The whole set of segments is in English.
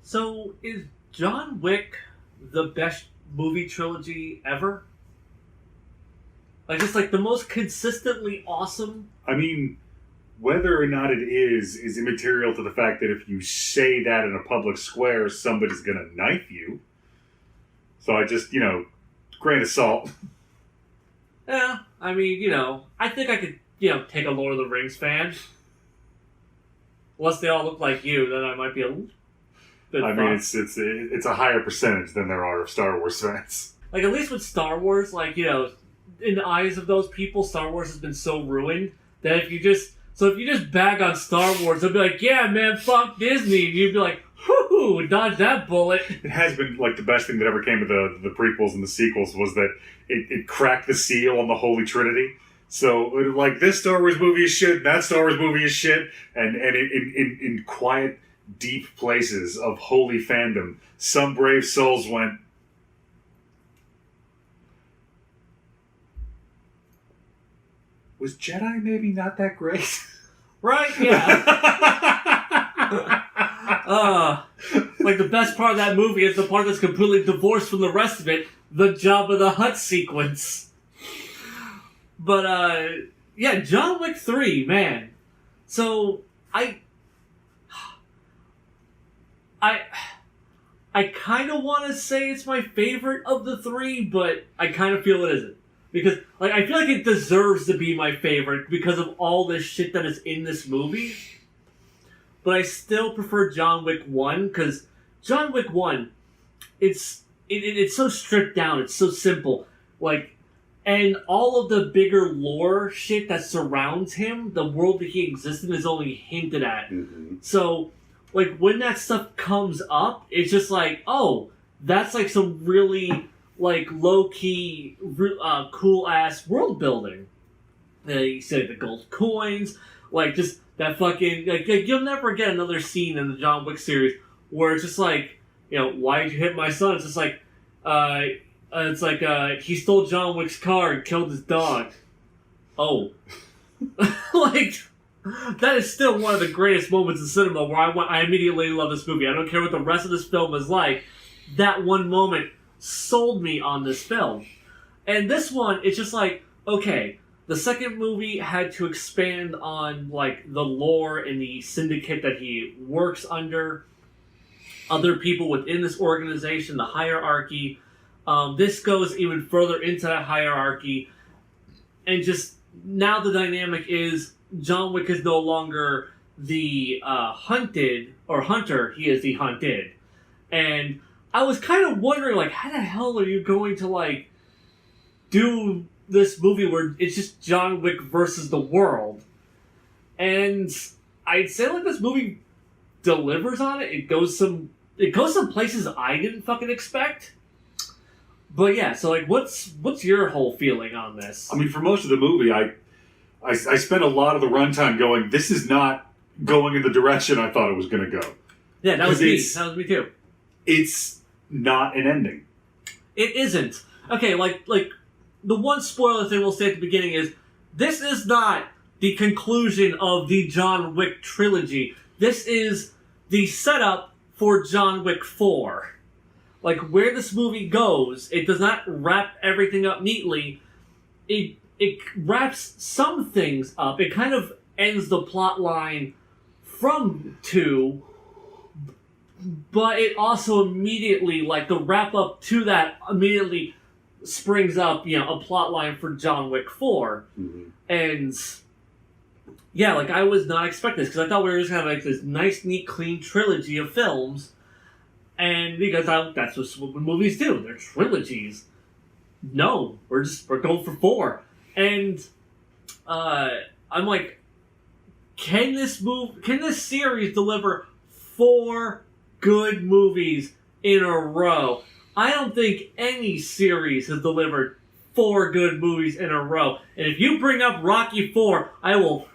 So, is John Wick the best movie trilogy ever? Like, just like the most consistently awesome? I mean, whether or not it is immaterial to the fact that if you say that in a public square, somebody's going to knife you. So I just, grain of salt. Yeah, I mean, I think I could, take a Lord of the Rings fan. Unless they all look like you, then I might be a bit I mean, it's a higher percentage than there are of Star Wars fans. Like, at least with Star Wars, like, in the eyes of those people, Star Wars has been so ruined that if you just bag on Star Wars, they'll be like, yeah, man, fuck Disney. And you'd be like, whoo, dodge that bullet. It has been, like, the best thing that ever came of the prequels and the sequels was that it cracked the seal on the Holy Trinity. So, like, this Star Wars movie is shit, that Star Wars movie is shit, and in quiet, deep places of holy fandom, some brave souls went, was Jedi maybe not that great? Right? Yeah. Like, the best part of that movie is the part that's completely divorced from the rest of it, the Jabba the Hutt sequence. But, yeah, John Wick 3, man. So, I kind of want to say it's my favorite of the three, but I kind of feel it isn't. Because, like, I feel like it deserves to be my favorite because of all this shit that is in this movie. But I still prefer John Wick 1, because John Wick 1, it's so stripped down, it's so simple. Like, and all of the bigger lore shit that surrounds him, the world that he exists in, is only hinted at. Mm-hmm. So, like, when that stuff comes up, it's just like, oh, that's like some really, like, low-key, cool-ass world building. You said the gold coins, like, just that fucking, like, you'll never get another scene in the John Wick series where it's just like, why did you hit my son? It's just like, he stole John Wick's car and killed his dog. Oh. Like, that is still one of the greatest moments in cinema where I immediately love this movie. I don't care what the rest of this film is like. That one moment sold me on this film. And this one, it's just like, okay, the second movie had to expand on, like, the lore and the syndicate that he works under, other people within this organization, the hierarchy. This goes even further into that hierarchy. And just, now the dynamic is, John Wick is no longer the hunter, he is the hunted. And I was kind of wondering, like, how the hell are you going to, like, do this movie where it's just John Wick versus the world? And I'd say, like, this movie delivers on it. It goes some places I didn't fucking expect. But yeah, so, like, what's your whole feeling on this? I mean, for most of the movie, I spent a lot of the runtime going, this is not going in the direction I thought it was going to go. Yeah, that was me. That was me too. It's not an ending. It isn't. Okay, like the one spoiler thing we'll say at the beginning is, this is not the conclusion of the John Wick trilogy. This is the setup for John Wick 4. Like, where this movie goes, it does not wrap everything up neatly. It wraps some things up. It kind of ends the plot line from 2, but it also immediately, like, the wrap up to that immediately springs up, a plot line for John Wick 4. Mm-hmm. And yeah, like, I was not expecting this, because I thought we were just going to have, like, this nice, neat, clean trilogy of films. And because that's what movies do. They're trilogies. No, we're going for 4. And I'm like, can this series deliver 4 good movies in a row? I don't think any series has delivered 4 good movies in a row. And if you bring up Rocky 4, I will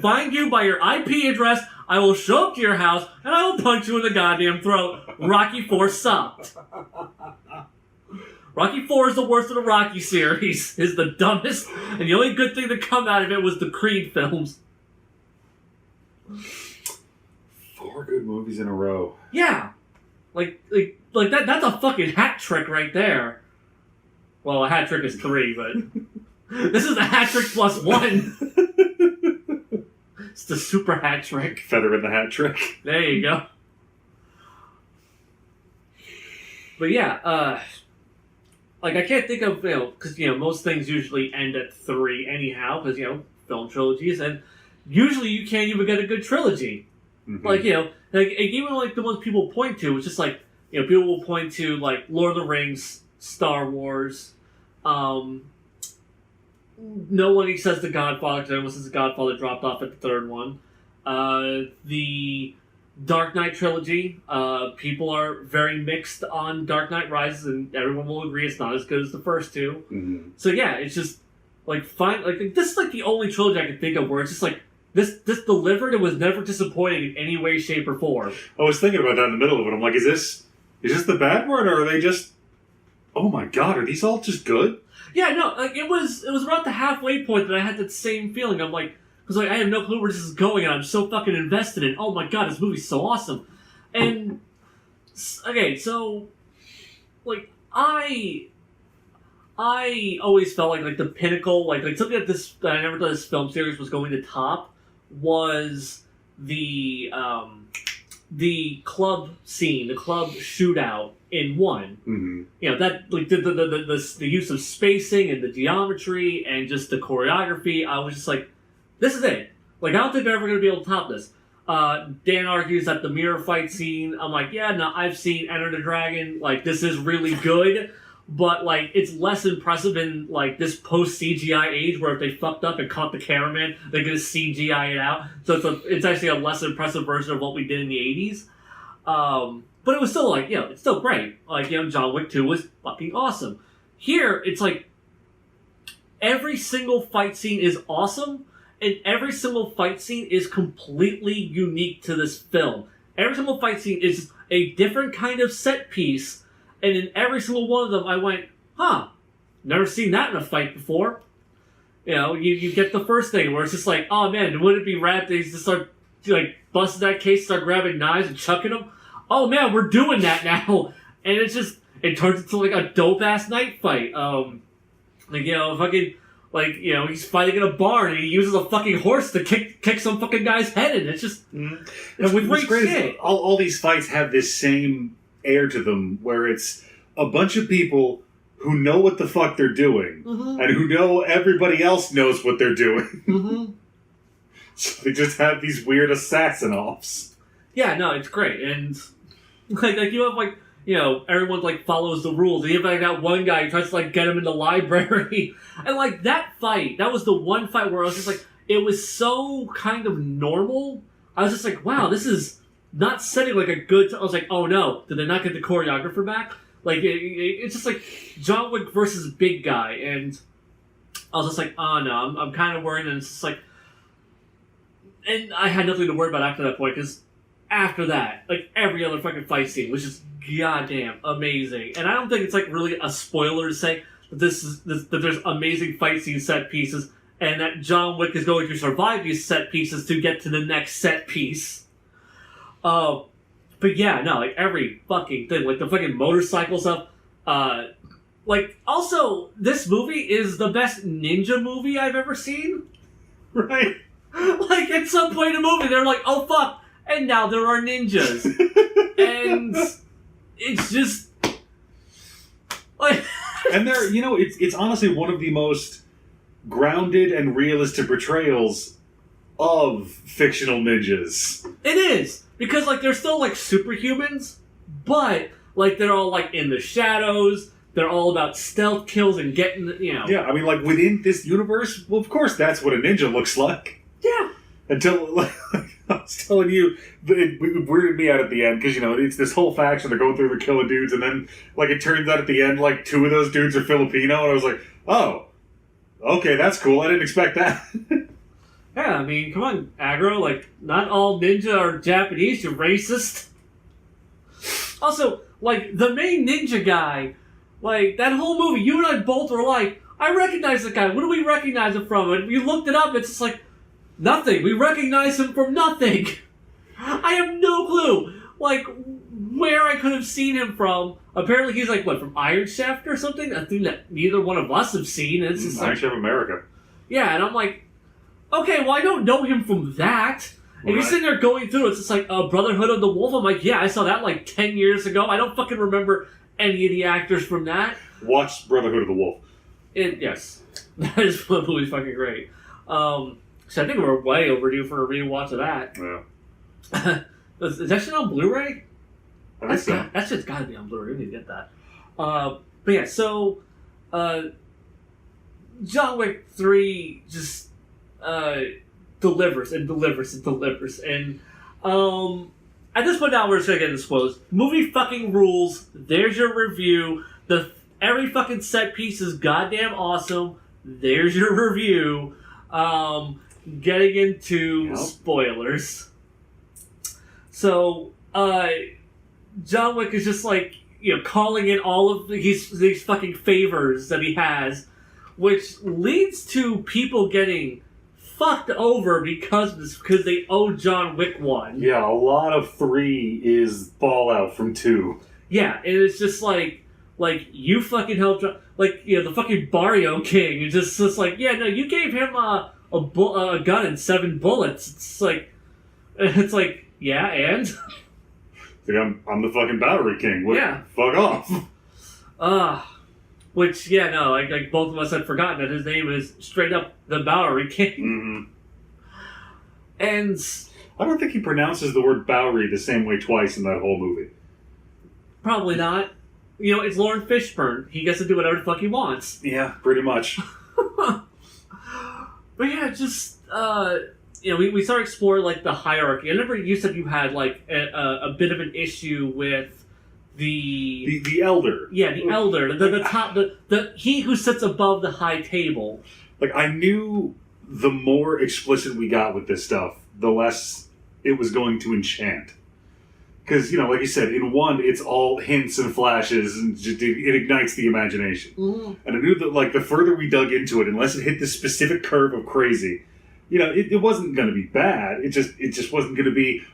find you by your IP address. I will show up to your house and I will punch you in the goddamn throat. Rocky 4 sucked. Rocky 4 is the worst of the Rocky series. Is the dumbest, and the only good thing to come out of it was the Creed films. 4 good movies in a row. Yeah, Like that's a fucking hat trick right there. Well, a hat trick is 3, but this is a hat trick plus 1. It's the super hat trick. Feather in the hat trick. There you go. But yeah, like, I can't think of, because, most things usually end at 3 anyhow, because, film trilogies, and usually you can't even get a good trilogy. Mm-hmm. Like, even, like, the ones people point to, it's just, like, people will point to, like, Lord of the Rings, Star Wars, no one says The Godfather, because everyone says The Godfather dropped off at the 3rd one. The Dark Knight trilogy, people are very mixed on Dark Knight Rises, and everyone will agree it's not as good as the first 2. Mm-hmm. So yeah, it's just like fine. Like this is like the only trilogy I can think of where it's just like this delivered and was never disappointing in any way, shape, or form. I was thinking about that in the middle of it. I'm like, is this the bad one, or are they just? Oh my god, are these all just good? Yeah, no, like it was about the halfway point that I had that same feeling. I'm like. Because, like, I have no clue where this is going, and I'm so fucking invested in, oh my god, this movie's so awesome. And, okay, so, like, I always felt like the pinnacle, like something that I never thought this film series was going to top was the club scene, the club shootout in 1. Mm-hmm. That, like, the use of spacing and the geometry and just the choreography, I was just like, this is it. Like, I don't think they're ever going to be able to top this. Dan argues that the mirror fight scene, I'm like, yeah, no, I've seen Enter the Dragon. Like, this is really good, but, like, it's less impressive in, like, this post-CGI age where if they fucked up and caught the cameraman, they're going to CGI it out. So it's actually a less impressive version of what we did in the 80s. But it was still, like, it's still great. Like, John Wick 2 was fucking awesome. Here, it's like, every single fight scene is awesome, and every single fight scene is completely unique to this film. Every single fight scene is a different kind of set piece, and in every single one of them I went, never seen that in a fight before. You get the first thing where it's just like, oh man, wouldn't it be rad they just start, like, busting that case, start grabbing knives and chucking them? Oh man, we're doing that now! And it turns into, like, a dope-ass night fight. He's fighting in a barn and he uses a fucking horse to kick some fucking guy's head in. It's just it's great shit. All these fights have this same air to them where it's a bunch of people who know what the fuck they're doing and who know everybody else knows what they're doing. Mm-hmm. So they just have these weird assassin-offs. Yeah, no, it's great. And like you have like, everyone, like, follows the rules. And you have, like, that one guy who tries to, like, get him in the library. And, like, that fight, that was the one fight where I was just, like, it was so kind of normal. I was just like, wow, this is not setting, like, a good... I was like, oh, no. Did they not get the choreographer back? Like, it's just, like, John Wick versus Big Guy. And I was just like, oh, no, I'm kind of worried. And it's just, like... And I had nothing to worry about after that point, because after that, like, every other fucking fight scene was just goddamn amazing. And I don't think it's, like, really a spoiler to say that that there's amazing fight scene set pieces and that John Wick is going to survive these set pieces to get to the next set piece. But yeah, no, like, every fucking thing, like the fucking motorcycle stuff. Like, also, this movie is the best ninja movie I've ever seen. Right. Like, at some point in the movie, they're like, oh fuck, and now there are ninjas. And it's just like, and they're, it's honestly one of the most grounded and realistic portrayals of fictional ninjas. It is, because, like, they're still, like, superhumans, but, like, they're all, like, in the shadows. They're all about stealth kills and getting, Yeah, I mean, like, within this universe, well, of course that's what a ninja looks like. Yeah. Until, like, I was telling you, it weirded me out at the end, because, it's this whole faction, they're going through the killing dudes, and then, like, it turns out at the end, like, 2 of those dudes are Filipino, and I was like, oh, okay, that's cool, I didn't expect that. Yeah, I mean, come on, Aggro, like, not all ninja are Japanese, you're racist. Also, like, the main ninja guy, like, that whole movie, you and I both were like, I recognize that guy, what do we recognize him from? And we looked it up, it's just like, nothing. We recognize him from nothing. I have no clue. Like, where I could have seen him from. Apparently he's like, what, from Iron Chef or something? A thing that neither one of us have seen. And it's just Iron like, Chef America. yeah, and I'm like, okay, well, I don't know him from that. And you're sitting there going through it, it's just like, Brotherhood of the Wolf. I'm like, yeah, I saw that like 10 years ago. I don't fucking remember any of the actors from that. Watch Brotherhood of the Wolf. Yes. That is the movie's fucking great. So I think we're way overdue for a rewatch of that. Yeah. Is that shit on Blu-ray? I think so. That shit's gotta be on Blu-ray. We need to get that. But yeah, so John Wick 3 just delivers and delivers and delivers. And at this point now, we're just gonna get disclosed. Movie fucking rules. There's your review. Every fucking set piece is goddamn awesome. There's your review. Getting into spoilers. So, John Wick is just like, calling in all of these fucking favors that he has, which leads to people getting fucked over because they owe John Wick 1. Yeah, a lot of 3 is fallout from 2. Yeah, and it's just like you fucking helped, the fucking Barrio King. It's just like, yeah, no, you gave him a gun and 7 bullets. It's like, yeah, and? I'm the fucking Bowery King. Yeah. Fuck off. Which, yeah, no, like both of us had forgotten that his name is straight up the Bowery King. Mm-hmm. And I don't think he pronounces the word Bowery the same way twice in that whole movie. Probably not. It's Lauren Fishburne. He gets to do whatever the fuck he wants. Yeah, pretty much. But yeah, just we started exploring like the hierarchy. I remember you said you had like a bit of an issue with the elder. Yeah, the elder, the top, the he who sits above the high table. Like, I knew the more explicit we got with this stuff, the less it was going to enchant. Because, like you said, in 1, it's all hints and flashes, and it ignites the imagination. Mm-hmm. And I knew that, like, the further we dug into it, unless it hit this specific curve of crazy, it wasn't going to be bad. It just wasn't going to be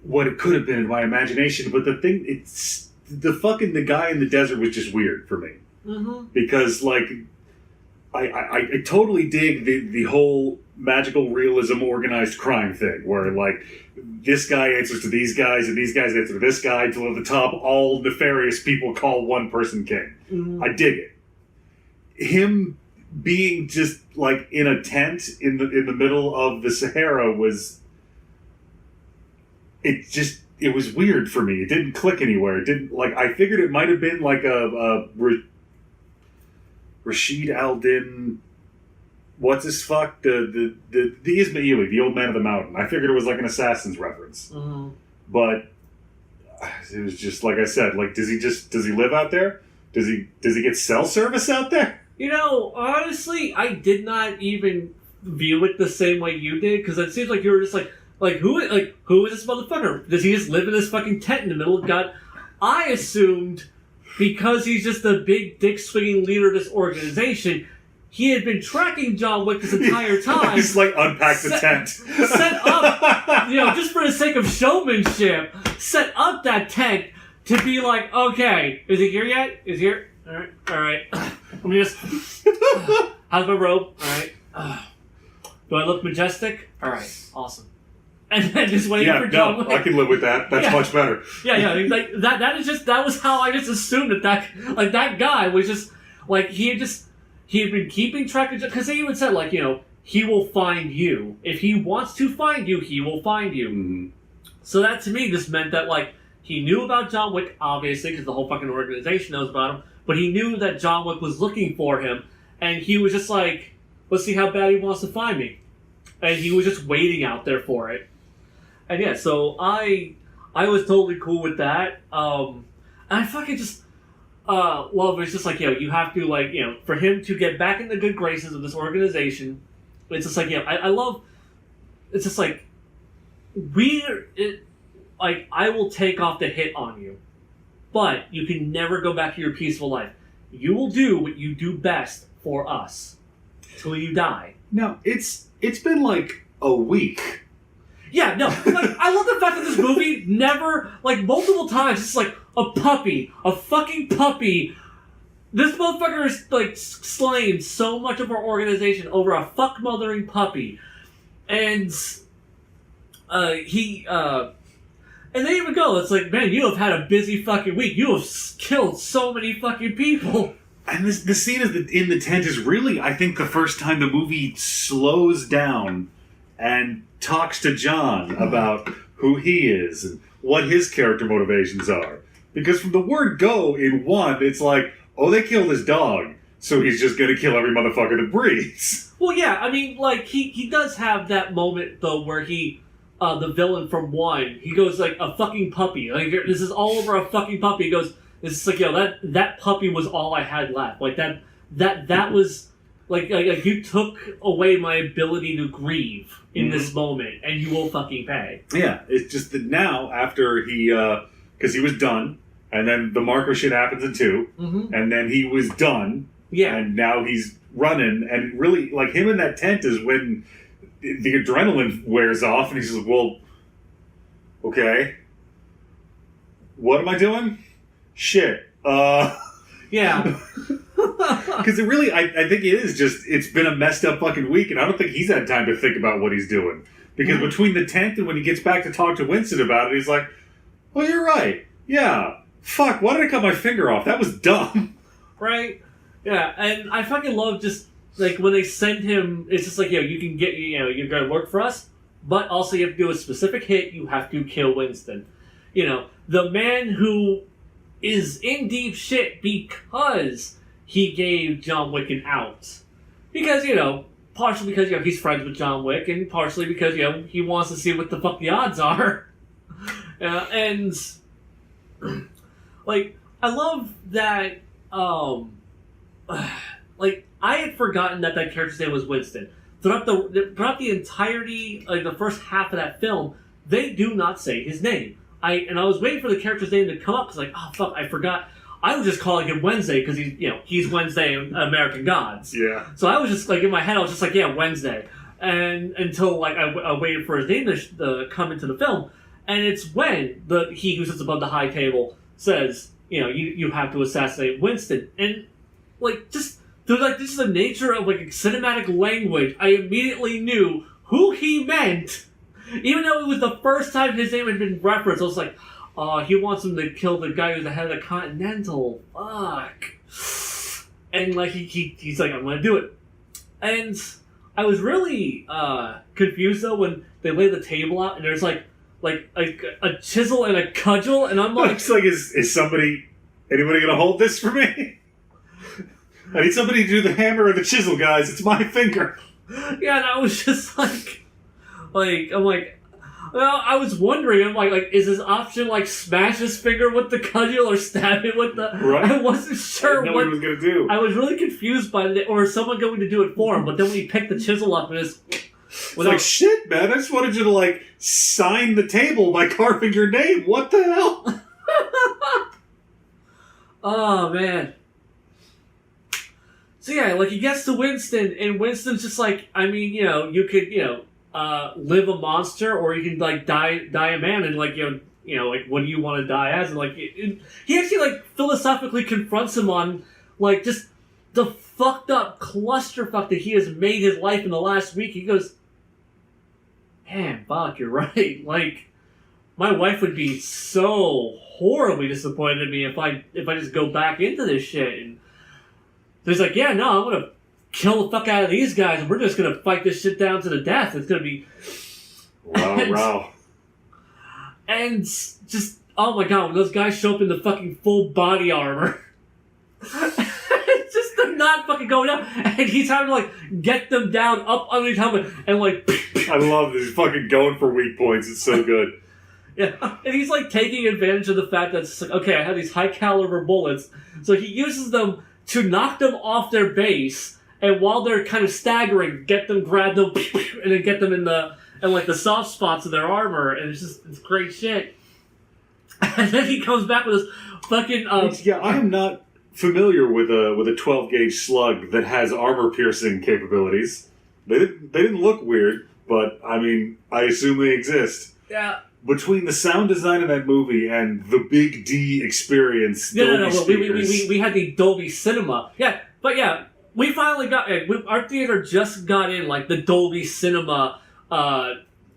what it could have been in my imagination. But the guy in the desert was just weird for me. Mm-hmm. Because, like, I totally dig the whole magical realism organized crime thing, where, like, this guy answers to these guys, and these guys answer to this guy, till at the top, all nefarious people call one person king. Mm-hmm. I dig it. Him being just, like, in a tent in the middle of the Sahara was... It was weird for me. It didn't click anywhere. It didn't, like, I figured it might have been, like, a Rashid Al-Din... What's his fuck? The Ismaili, the old man of the mountain. I figured it was like an Assassin's reference. Mm-hmm. But it was just, like I said, like, does he live out there? Does he get cell service out there? Honestly, I did not even view it the same way you did, because it seems like you were just who is this motherfucker? Does he just live in this fucking tent in the middle of God? I assumed because he's just the big dick swinging leader of this organization, he had been tracking John Wick this entire time. He's like, unpack the tent. Set up, just for the sake of showmanship, set up that tent to be like, okay, is he here yet? Is he here? All right. Let me just... how's my robe? All right. Do I look majestic? All right. Awesome. And then just waiting for John Wick. I can live with that. That's much better. Yeah. Like, that was how I just assumed that guy was just, like, he had been keeping track of... Because they even said, like, he will find you. If he wants to find you, he will find you. Mm-hmm. So that, to me, just meant that, like, he knew about John Wick, obviously, because the whole fucking organization knows about him. But he knew that John Wick was looking for him. And he was just like, let's see how bad he wants to find me. And he was just waiting out there for it. And yeah, so I was totally cool with that. And I fucking just... love it's just like, you have to, like, for him to get back in the good graces of this organization, it's just like, I love, it's just like, I will take off the hit on you, but you can never go back to your peaceful life. You will do what you do best for us till you die. Now, it's been like a week. Yeah, no, like, I love the fact that this movie never, like, multiple times, it's like, a fucking puppy. This motherfucker is, like, slain so much of our organization over a fuck-mothering puppy. And, and they even go, it's like, man, you have had a busy fucking week. You have killed so many fucking people. And the scene in the tent is really, I think, the first time the movie slows down and talks to John about who he is and what his character motivations are. Because from the word go in 1, it's like, oh, they killed his dog, so he's just gonna kill every motherfucker that breathes. Well, yeah, I mean, like, he does have that moment, though, where he, the villain from 1, he goes, like, a fucking puppy. Like, this is all over a fucking puppy. He goes, it's like, that puppy was all I had left. Like, that was, like, you took away my ability to grieve in this moment, and you will fucking pay. Yeah, it's just that now, after he, because he was done, and then the marker shit happens in 2, and then he was done, and now he's running, and really, like, him in that tent is when the adrenaline wears off, and he says, well, okay, what am I doing? Shit. Yeah. Because it really, I think it is just, it's been a messed up fucking week, and I don't think he's had time to think about what he's doing. Because between the tent and when he gets back to talk to Winston about it, he's like, well, you're right. Yeah. Fuck, why did I cut my finger off? That was dumb. Right? Yeah, and I fucking love just, like, when they send him, it's just like, you can get, you're going to work for us, but also you have to do a specific hit, you have to kill Winston. The man who is in deep shit because he gave John Wick an out. Because, partially because, he's friends with John Wick, and partially because, he wants to see what the fuck the odds are. And, like, I love that, like, I had forgotten that character's name was Winston. Throughout the entirety, like, the first half of that film, they do not say his name. I was waiting for the character's name to come up, because, like, oh, fuck, I forgot. I was just calling him Wednesday, because he's Wednesday in American Gods. Yeah. So I was just, like, in my head, I was just like, yeah, Wednesday. And until, like, I waited for his name to come into the film. And it's when he who sits above the high table says, you have to assassinate Winston. And, like, just through, like, just the nature of, like, cinematic language, I immediately knew who he meant. Even though it was the first time his name had been referenced, I was like, he wants him to kill the guy who's the head of the Continental. Fuck. And, like, he's like, I'm going to do it. And I was really confused, though, when they lay the table out, and there's, like a chisel and a cudgel, and I'm like... It's like, is anybody going to hold this for me? I need somebody to do the hammer or the chisel, guys. It's my finger. Yeah, and I was just like... I'm like, well, I was wondering, I'm like, is his option, like, smash his finger with the cudgel or stab it with the... Right. I wasn't sure what he was going to do. I was really confused by it, or is someone going to do it for him, but then when he picked the chisel up and it's like, shit, man, I just wanted you to, like, sign the table by carving your name. What the hell? Oh, man. So, yeah, like, he gets to Winston, and Winston's just like, I mean, you could, live a monster, or you can, like, die a man, and, like, like, what do you want to die as? And, like, he actually, like, philosophically confronts him on, like, just the fucked up clusterfuck that he has made his life in the last week. He goes, man, fuck, you're right. Like, my wife would be so horribly disappointed in me if I just go back into this shit. And so he's like, yeah, no, I'm gonna kill the fuck out of these guys, and we're just gonna fight this shit down to the death. It's gonna be... Wow. And just, oh my god, when those guys show up in the fucking full body armor, it's just they're not fucking going up, and he's having to, like, get them down up underneath helmet, and, like... I love this. He's fucking going for weak points. It's so good. Yeah, and he's, like, taking advantage of the fact that it's like, okay, I have these high caliber bullets, so he uses them to knock them off their base, and while they're kind of staggering, grab them, and then get them in the soft spots of their armor, and it's great shit. And then he comes back with this fucking... Yeah, I am not familiar with a 12 gauge slug that has armor piercing capabilities. They didn't look weird. but I mean, I assume they exist. Yeah. Between the sound design of that movie and the Big D experience, No. We had the Dolby Cinema. Yeah, but yeah, we finally got our theater just got in like the Dolby Cinema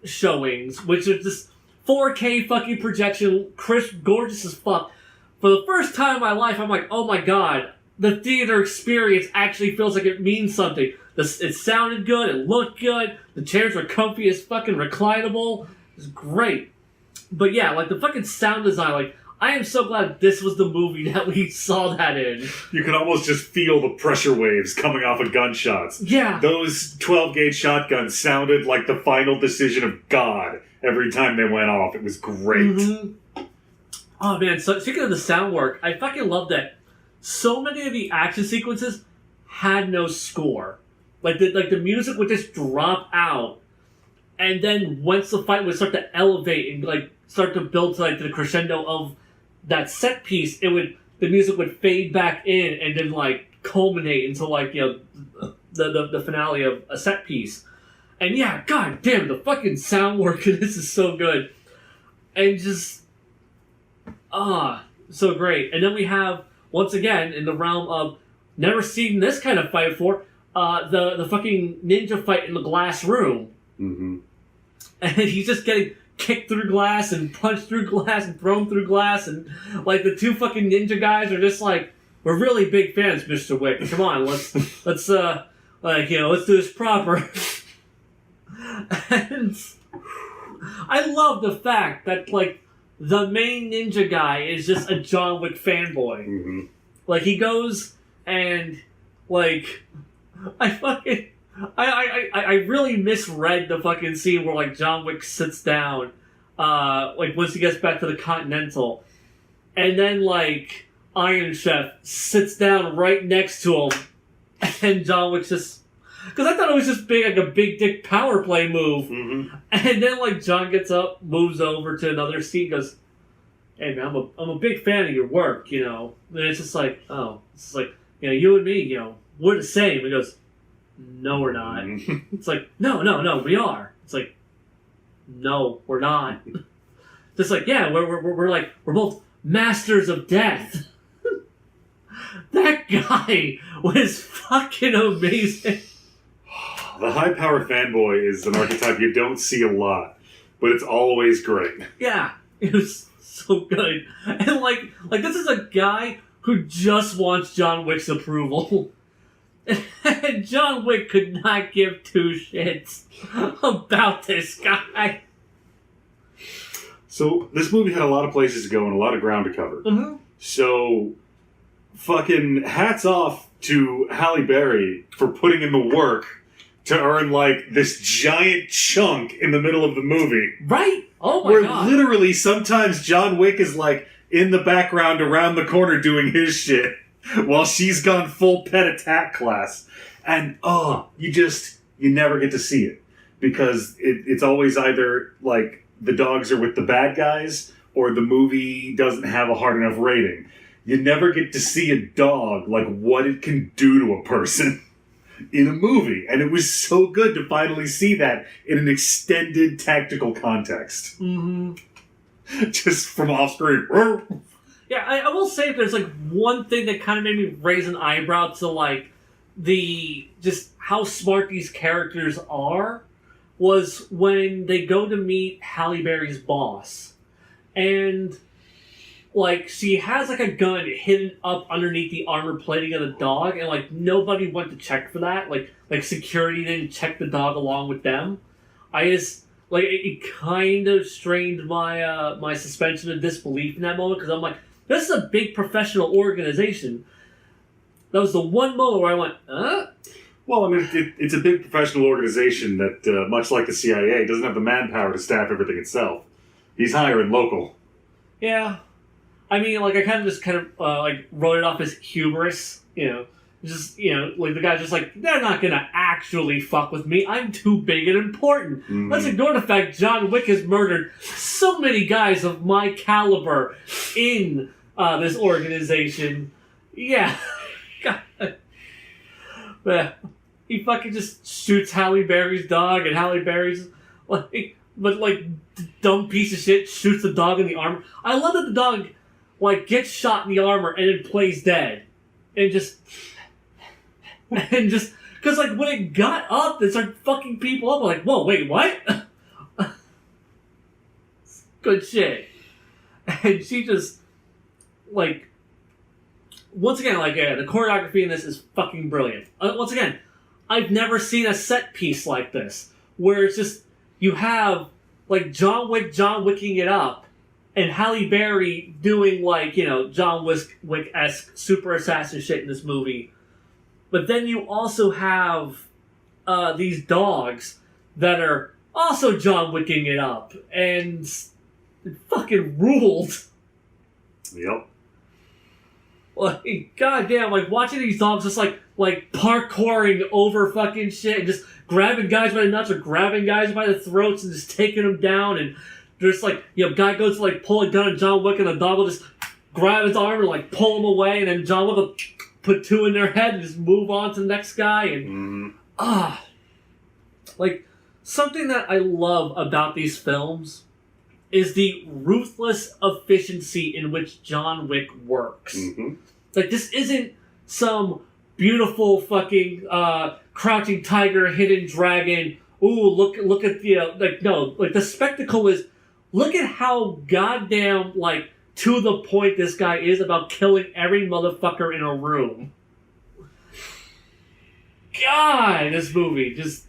showings, which is this 4K fucking projection, crisp, gorgeous as fuck. For the first time in my life, I'm like, oh my god, the theater experience actually feels like it means something. It sounded good, it looked good, the chairs were comfy as fucking reclinable. It was great. But yeah, like the fucking sound design, like, I am so glad this was the movie that we saw that in. You can almost just feel the pressure waves coming off of gunshots. Yeah. Those 12-gauge shotguns sounded like the final decision of God every time they went off. It was great. Mm-hmm. Oh man, so speaking of the sound work, I fucking love that so many of the action sequences had no score. Like the music would just drop out, and then once the fight would start to elevate and like start to build to like the crescendo of that set piece, the music would fade back in and then like culminate into like, you know, the finale of a set piece. And yeah, god damn, the fucking sound work in this is so good. And just so great. And then we have, once again, in the realm of never seen this kind of fight before, the fucking ninja fight in the glass room. Mm-hmm. And he's just getting kicked through glass and punched through glass and thrown through glass, and like the two fucking ninja guys are just like, we're really big fans, Mr. Wick. Come on, let's do this proper. And I love the fact that like the main ninja guy is just a John Wick fanboy. Mm-hmm. Like he goes and like I really misread the fucking scene where like John Wick sits down, like once he gets back to the Continental, and then like Iron Chef sits down right next to him, and John Wick's just, because I thought it was just like a big dick power play move, Mm-hmm. and then like John gets up, moves over to another seat, and goes, "Hey man, I'm a big fan of your work, you know." And it's just like, oh, it's like, you know, you and me, you know, we're the same. He goes, "No, we're not." Mm-hmm. It's like, no, we are. It's like, no, we're not. Just like, yeah, we're both masters of death. That guy was fucking amazing. The high-power fanboy is an archetype you don't see a lot, but it's always great. Yeah, it was so good. And like this is a guy who just wants John Wick's approval. And John Wick could not give two shits about this guy. So, this movie had a lot of places to go and a lot of ground to cover. Mm-hmm. So, fucking hats off to Halle Berry for putting in the work to earn, like, this giant chunk in the middle of the movie. Right? Oh my where god. Literally, sometimes John Wick is, like, in the background around the corner doing his shit while she's gone full pet attack class. And, you never get to see it. Because it's always either, like, the dogs are with the bad guys or the movie doesn't have a hard enough rating. You never get to see a dog, like, what it can do to a person in a movie. And it was so good to finally see that in an extended tactical context. Mm-hmm. Just from off screen. Yeah, I will say there's like one thing that kind of made me raise an eyebrow to like just how smart these characters are, was when they go to meet Halle Berry's boss. And like she has like a gun hidden up underneath the armor plating of the dog, and like nobody went to check for that. Like security didn't check the dog along with them. I just like it kind of strained my my suspension of disbelief in that moment, because I'm like, this is a big professional organization. That was the one moment where I went, huh? Well, I mean, it's a big professional organization that, much like the CIA, doesn't have the manpower to staff everything itself. He's hiring local. Yeah. I mean, like, I kind of like, wrote it off as hubris, you know. Just, you know, like, the guy's just like, they're not gonna actually fuck with me. I'm too big and important. Mm-hmm. Let's ignore the fact John Wick has murdered so many guys of my caliber in this organization. Yeah. God. he fucking just shoots Halle Berry's dog, and Halle Berry's dumb piece of shit shoots the dog in the armor. I love that the dog gets shot in the armor and then plays dead, and just because when it got up, it started fucking people up. I'm like, whoa, wait, what? Good shit. And she just once again, the choreography in this is fucking brilliant. Once again, I've never seen a set piece like this, where it's just, you have, John Wicking it up, and Halle Berry doing, John Wick-esque super assassin shit in this movie. But then you also have these dogs that are also John Wicking it up, and it fucking ruled. Yep. Goddamn, watching these dogs just parkouring over fucking shit and just grabbing guys by the nuts or grabbing guys by the throats and just taking them down, and there's guy goes to pull a gun at John Wick, and the dog will just grab his arm and pull him away, and then John Wick will put two in their head and just move on to the next guy, and something that I love about these films is the ruthless efficiency in which John Wick works. Mm-hmm. This isn't some beautiful fucking crouching tiger, hidden dragon. Ooh, look at the no. The spectacle is, look at how goddamn to the point this guy is about killing every motherfucker in a room. God, this movie just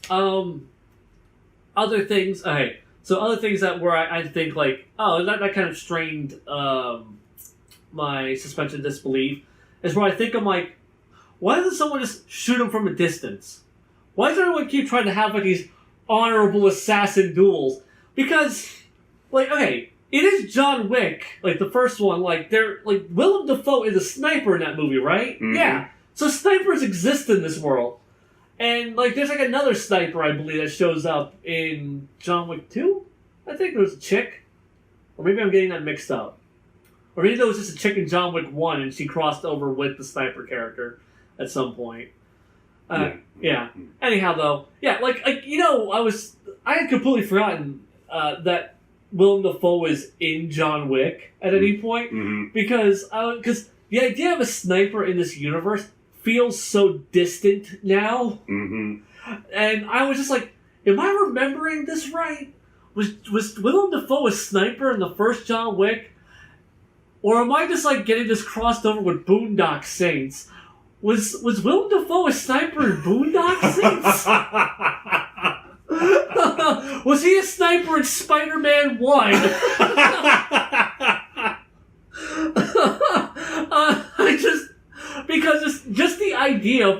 other things. Okay. So other things that where I think that kind of strained my suspension of disbelief is where I think I'm why doesn't someone just shoot him from a distance? Why does everyone keep trying to have these honorable assassin duels? Because okay, it is John Wick, the first one. Willem Dafoe is a sniper in that movie, right? Mm-hmm. Yeah. So snipers exist in this world. And, there's, another sniper, I believe, that shows up in John Wick 2? I think there was a chick. Or maybe I'm getting that mixed up. Or maybe there was just a chick in John Wick 1, and she crossed over with the sniper character at some point. Yeah. Anyhow, though, yeah, I had completely forgotten that Willem Dafoe was in John Wick at any point. Mm-hmm. Because the idea of a sniper in this universe feels so distant now. Mm-hmm. And I was just am I remembering this right? Was Willem Dafoe a sniper in the first John Wick? Or am I just getting this crossed over with Boondock Saints? Was Willem Dafoe a sniper in Boondock Saints? Was he a sniper in Spider-Man 1? Because just the idea of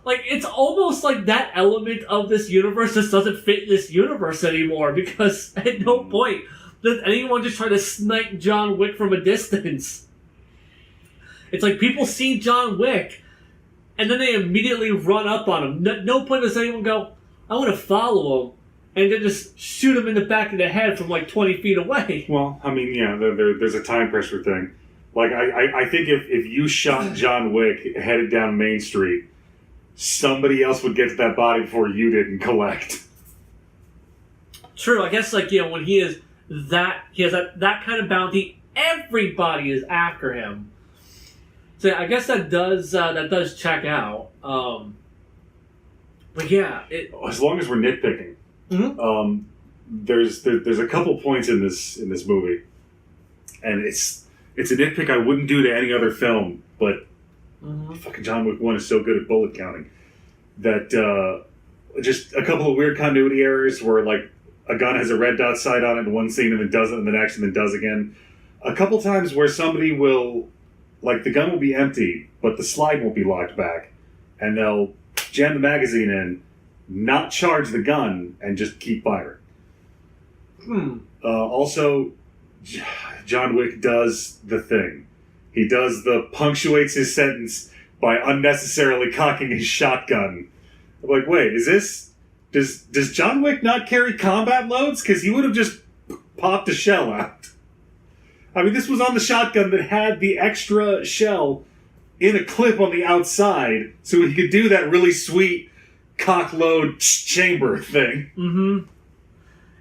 it's almost that element of this universe just doesn't fit in this universe anymore, because at no point does anyone just try to snipe John Wick from a distance. It's people see John Wick and then they immediately run up on him. No point does anyone go, I want to follow him, and then just shoot him in the back of the head from 20 feet away. Well, I mean, yeah, there's a time pressure thing. I think if you shot John Wick headed down Main Street, somebody else would get to that body before you did and collect. True, I guess when he has that kind of bounty, everybody is after him. So I guess that does check out. But yeah, as long as we're nitpicking, mm-hmm. There's a couple points in this movie, and it's a nitpick I wouldn't do to any other film, but fucking John Wick 1 is so good at bullet counting that just a couple of weird continuity errors where a gun has a red dot sight on it in one scene and then doesn't, and then actually then does again. A couple times where somebody will, the gun will be empty, but the slide won't be locked back, and they'll jam the magazine in, not charge the gun, and just keep firing. Also, John Wick does the thing. He punctuates his sentence by unnecessarily cocking his shotgun. I'm wait, does John Wick not carry combat loads? Because he would have just popped a shell out. I mean, this was on the shotgun that had the extra shell in a clip on the outside so he could do that really sweet cock load chamber thing. Mm-hmm.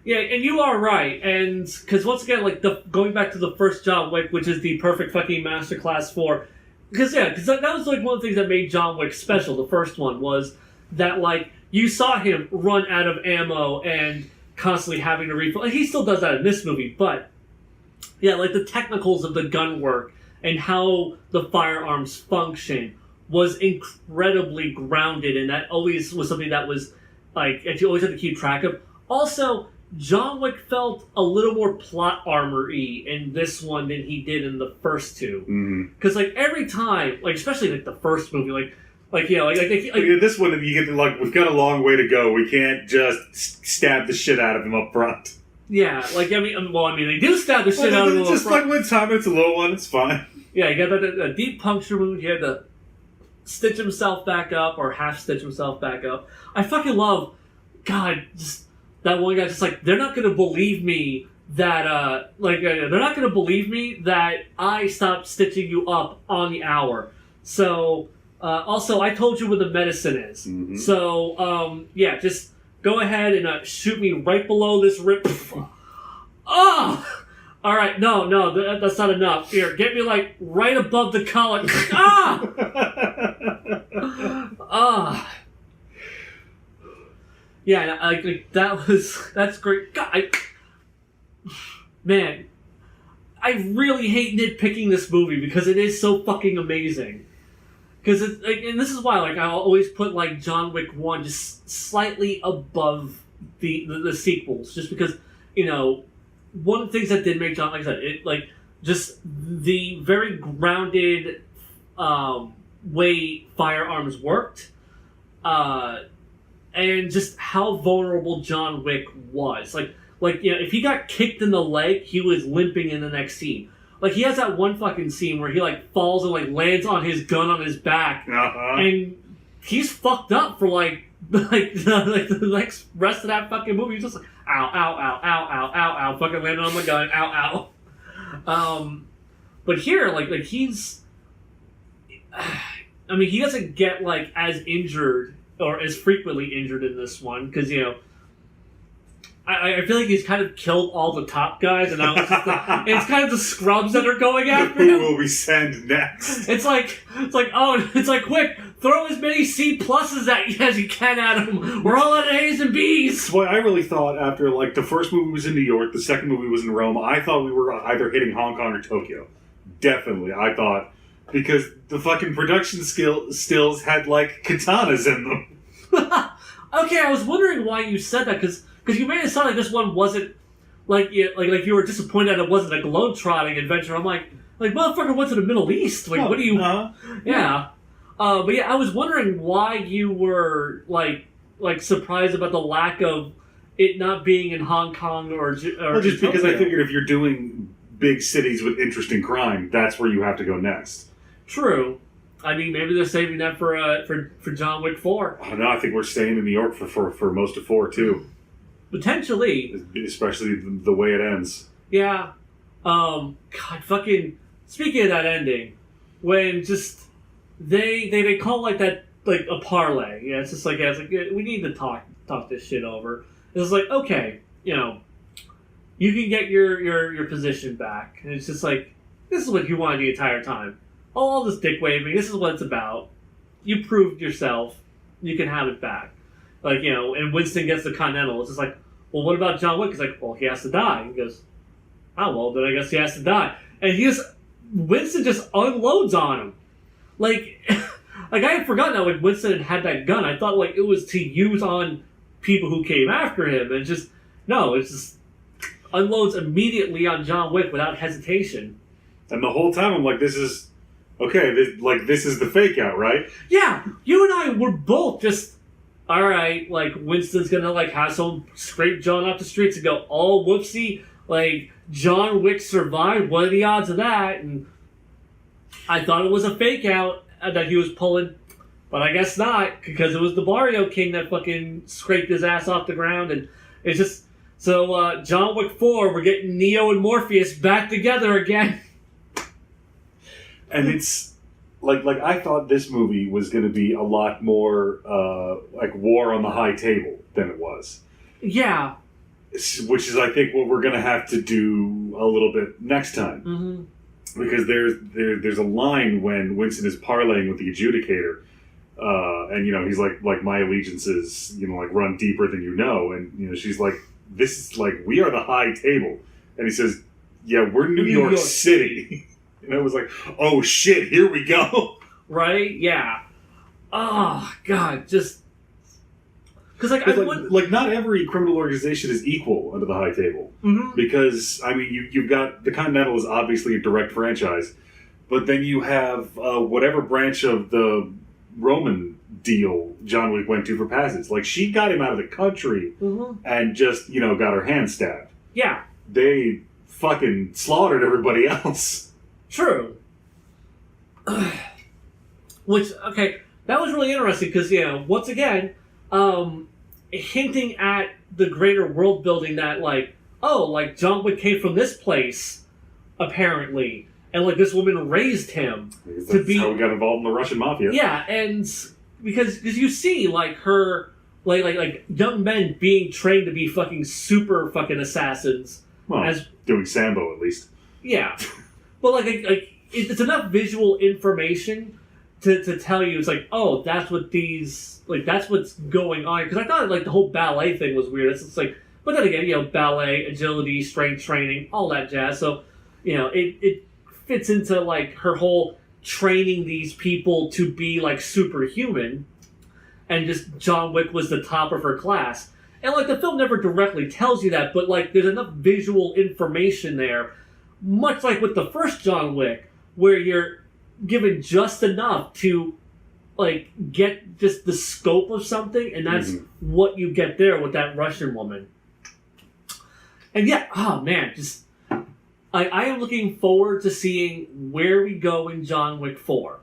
Yeah, and you are right, and because once again, like going back to the first John Wick, which is the perfect fucking masterclass for, because that was like one of the things that made John Wick special. The first one was that like you saw him run out of ammo and constantly having to refill. He still does that in this movie, but yeah, like the technicals of the gun work and how the firearms function was incredibly grounded, and that always was something that was like that you always had to keep track of. Also, John Wick felt a little more plot armor-y in this one than he did in the first two. Because like every time, like especially like the first movie, this one you get to, like, we've got a long way to go. We can't just stab the shit out of him up front. Yeah, like I mean, they do stab the shit out of him. Just like one time, it's a little one. It's fine. Yeah, he got that deep puncture wound. He had to stitch himself back up or half stitch himself back up. I fucking love, God, just. That one guy just like, they're not going to believe me that, they're not going to believe me that I stopped stitching you up on the hour. So, also, I told you where the medicine is. Mm-hmm. So, yeah, just go ahead and shoot me right below this rib. Oh! All right, no, that's not enough. Here, get me, like, right above the collar. Ah! Ah! Yeah, that's great. God, man, I really hate nitpicking this movie because it is so fucking amazing. Because and this is why, like, I'll always put like John Wick 1 just slightly above the sequels, just because one of the things that did make John, like I said, it like just the very grounded way firearms worked. And just how vulnerable John Wick was. Like if he got kicked in the leg, he was limping in the next scene. Like, he has that one fucking scene where he, like, falls and, like, lands on his gun on his back. Uh-huh. And he's fucked up for, the next rest of that fucking movie. He's just like, ow, ow, ow, ow, ow, ow, ow, fucking landing on my gun, ow, ow. But here, like he's... I mean, he doesn't get, like, as injured or as frequently injured in this one, because, I feel like he's kind of killed all the top guys, and now it's kind of the scrubs that are going after him. Who will we send next? It's like, Wick, throw as many C pluses as you can at him. We're all at A's and B's. Boy, I really thought after, like, the first movie was in New York, the second movie was in Rome, I thought we were either hitting Hong Kong or Tokyo. Definitely, I thought. Because the fucking production stills had, like, katanas in them. Okay, I was wondering why you said that, because you made it sound like this one wasn't, like you were disappointed that it wasn't a globe-trotting adventure. I'm like, motherfucker went to the Middle East. Like, what do you... Yeah. But yeah, I was wondering why you were, like surprised about the lack of it not being in Hong Kong or just because I figured if you're doing big cities with interesting crime, that's where you have to go next. True. I mean, maybe they're saving that for John Wick 4. Oh, no, I think we're staying in New York for most of 4, too. Potentially. Especially the way it ends. Yeah. God, fucking... Speaking of that ending, when just... They call like that, like, a parlay. Yeah, it's just like, we need to talk this shit over. It's like, okay, you can get your position back. And it's just like, this is what you wanted the entire time. All this dick waving, this is what it's about. You proved yourself. You can have it back. Like, and Winston gets the Continental. It's just like, well, what about John Wick? He's like, well, he has to die. He goes, oh, well, then I guess he has to die. And Winston just unloads on him. Like I had forgotten that when Winston had that gun, I thought, like, it was to use on people who came after him. And it's just unloads immediately on John Wick without hesitation. And the whole time I'm like, this is... Okay, this is the fake out, right? Yeah, you and I were both just, all right, like, Winston's gonna, like, have someone scrape John off the streets and go, oh, whoopsie, like, John Wick survived, what are the odds of that? And I thought it was a fake out that he was pulling, but I guess not, because it was the Barrio King that fucking scraped his ass off the ground, and it's just, so, John Wick 4, we're getting Neo and Morpheus back together again. And it's like I thought this movie was going to be a lot more like War on the High Table than it was. Yeah. Which is, I think, what we're going to have to do a little bit next time. Mm-hmm. Because there's a line when Winston is parlaying with the adjudicator, and he's like my allegiances like run deeper than you know, and she's like, this is like, we are the high table, and he says, yeah, we're New York City. And I was like, oh shit, here we go. Right? Yeah. Oh god, just because like not every criminal organization is equal under the high table. Mm-hmm. Because I mean, you've got the Continental is obviously a direct franchise, but then you have whatever branch of the Roman deal John Wick went to for passage. Like, she got him out of the country and just got her hand stabbed. Yeah, they fucking slaughtered everybody else. True. Which, okay, that was really interesting because once again, hinting at the greater world building that John Wick came from this place, apparently, and this woman raised him to be. How we got involved in the Russian mafia. Yeah, and because you see her young men being trained to be fucking super fucking assassins. Well, as doing Sambo at least. Yeah, but it's enough visual information to tell you it's oh, that's what these that's what's going on, because I thought the whole ballet thing was weird. It's but then again, ballet, agility, strength training, all that jazz. So it fits into her whole training these people to be superhuman, and just John Wick was the top of her class. And the film never directly tells you that, but there's enough visual information there, much like with the first John Wick, where you're given just enough to get just the scope of something, and that's what you get there with that Russian woman. And yeah, oh man, just I am looking forward to seeing where we go in John Wick 4.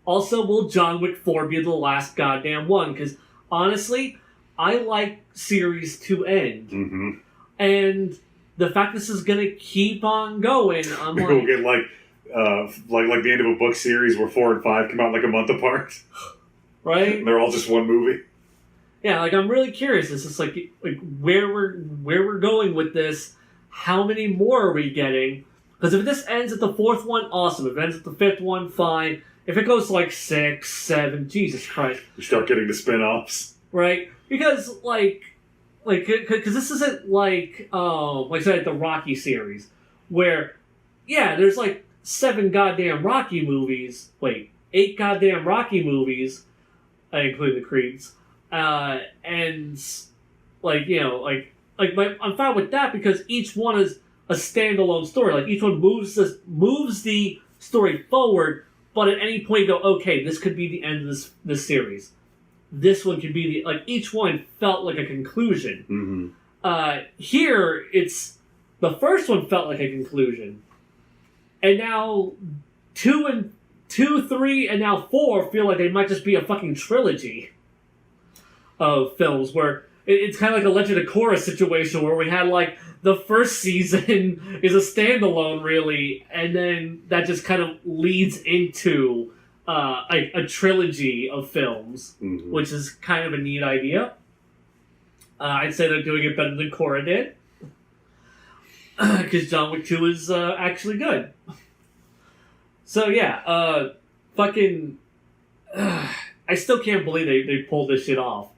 Also, will John Wick 4 be the last goddamn one? Because honestly, I like series to end. Mm-hmm. And the fact this is gonna keep on going, I'm maybe we'll get like the end of a book series where 4 and 5 come out a month apart. Right? And they're all just one movie. Yeah, I'm really curious. It's just where we're going with this. How many more are we getting? Because if this ends at the 4th one, awesome. If it ends at the 5th one, fine. If it goes to 6, 7, Jesus Christ. You start getting the spin-offs. Right? Because, because this isn't like I said, the Rocky series, where, yeah, there's 7 goddamn Rocky movies. Wait, 8 goddamn Rocky movies, including the Creeds. And, I'm fine with that because each one is a standalone story. Each one moves the story forward, but at any point you go, okay, this could be the end of this series. This one could be each one felt like a conclusion. Mm-hmm. Here, it's the first one felt like a conclusion, and now 2, 3, and now 4 feel like they might just be a fucking trilogy of films where it's kind of like a Legend of Korra situation where we had the first season is a standalone really, and then that just kind of leads into a trilogy of films, which is kind of a neat idea. I'd say they're doing it better than Korra did, because John Wick 2 is actually good. So yeah, I still can't believe they pulled this shit off.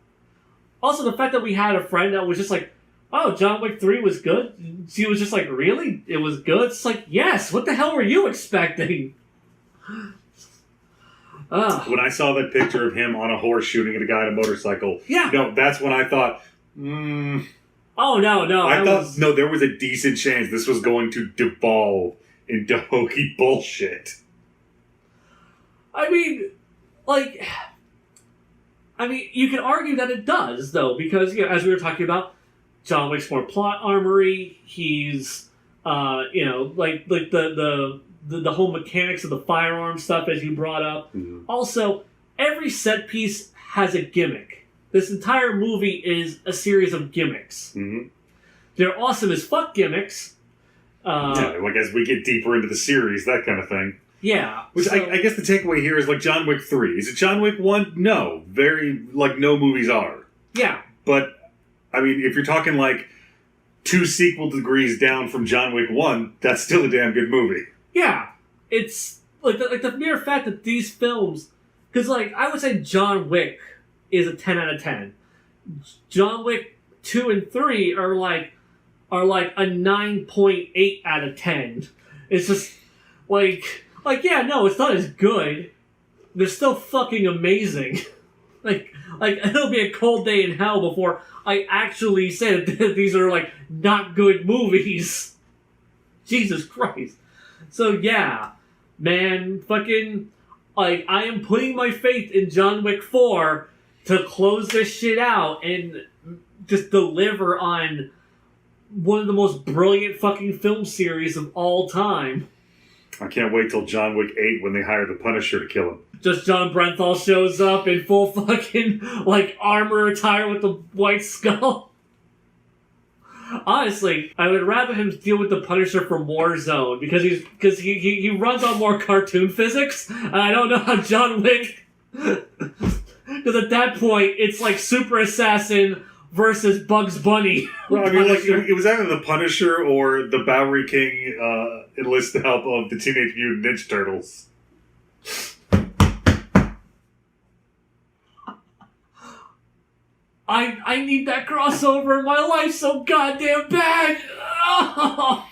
Also, the fact that we had a friend that was just oh, John Wick 3 was good. She was just really? It was good? It's yes, what the hell were you expecting? When I saw that picture of him on a horse shooting at a guy on a motorcycle, that's when I thought, Oh, no. I thought, no, there was a decent chance this was going to devolve into hokey bullshit. I mean, you can argue that it does, though, because, as we were talking about, John Wick's more plot armory. He's, the whole mechanics of the firearm stuff, as you brought up. Mm-hmm. Also, every set piece has a gimmick. This entire movie is a series of gimmicks. Mm-hmm. They're awesome as fuck gimmicks. As we get deeper into the series, that kind of thing. Yeah. Which I guess the takeaway here is like John Wick 3. Is it John Wick 1? No. No movies are. Yeah. But, I mean, if you're talking like 2 sequel degrees down from John Wick 1, that's still a damn good movie. Yeah. It's like the mere fact that these films, because like I would say John Wick is a 10 out of 10. John Wick 2 and 3 are like a 9.8 out of 10. It's just like yeah, no, it's not as good. They're still fucking amazing. like it'll be a cold day in hell before I actually say that these are like not good movies. Jesus Christ. So yeah, man, fucking like I am putting my faith in John Wick 4 to close this shit out and just deliver on one of the most brilliant fucking film series of all time. I can't wait till John Wick 8 when they hire the Punisher to kill him. Just John Brenthal shows up in full fucking, like, armor attire with the white skull. Honestly, I would rather him deal with the Punisher from Warzone because he runs on more cartoon physics, and I don't know how John Wick... Because at that point, it's like Super Assassin versus Bugs Bunny. Well, I mean, like, it was either the Punisher or the Bowery King enlist the help of the Teenage Mutant Ninja Turtles. I need that crossover in my life so goddamn bad. Oh.